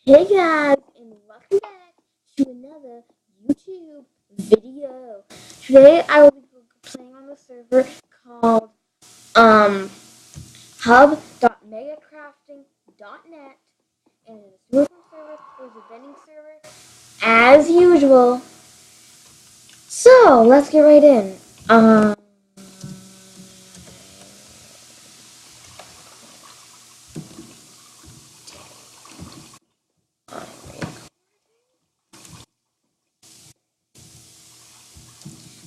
Hey guys, and welcome back to another YouTube video. Today I will be playing on the server called hub.megacrafting.net, and it is a super fun server. It was a vending server as usual. So let's get right in.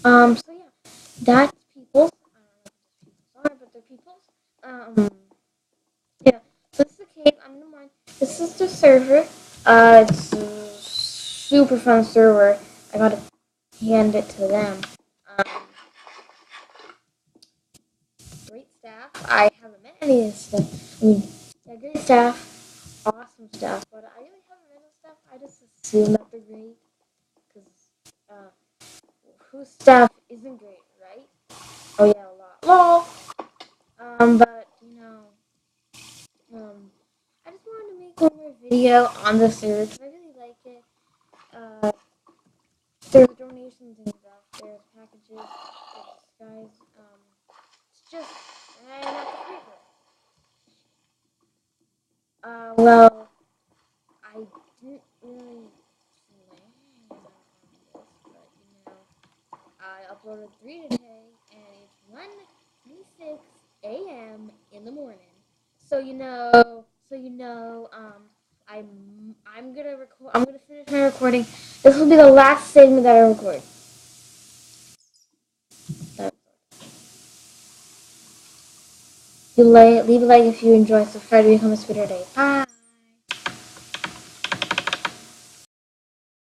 So yeah, that's people. I don't know if it's people, but they're people. Yeah. So this is the cave. I'm in the mine. This is the server. It's a super fun server. I gotta hand it to them. Um, Great staff. I haven't met any of this stuff. I mean, yeah, great staff, awesome stuff. But I really haven't met this stuff. I just assume that they're great because whose staff isn't great, right? Oh yeah, a lot. Lol. But I just wanted to make one more video on the server because I really like it. Uh, there's donations and stuff. There's packages. There's guys. It's just not the paper. Well, I didn't really plan on this, but I uploaded 3 today, and it's 1:26 a.m. in the morning. I'm gonna record. I'm gonna finish my recording. This will be the last segment that I record. Leave a like if you enjoy. Subscribe to become a speeder today. Bye.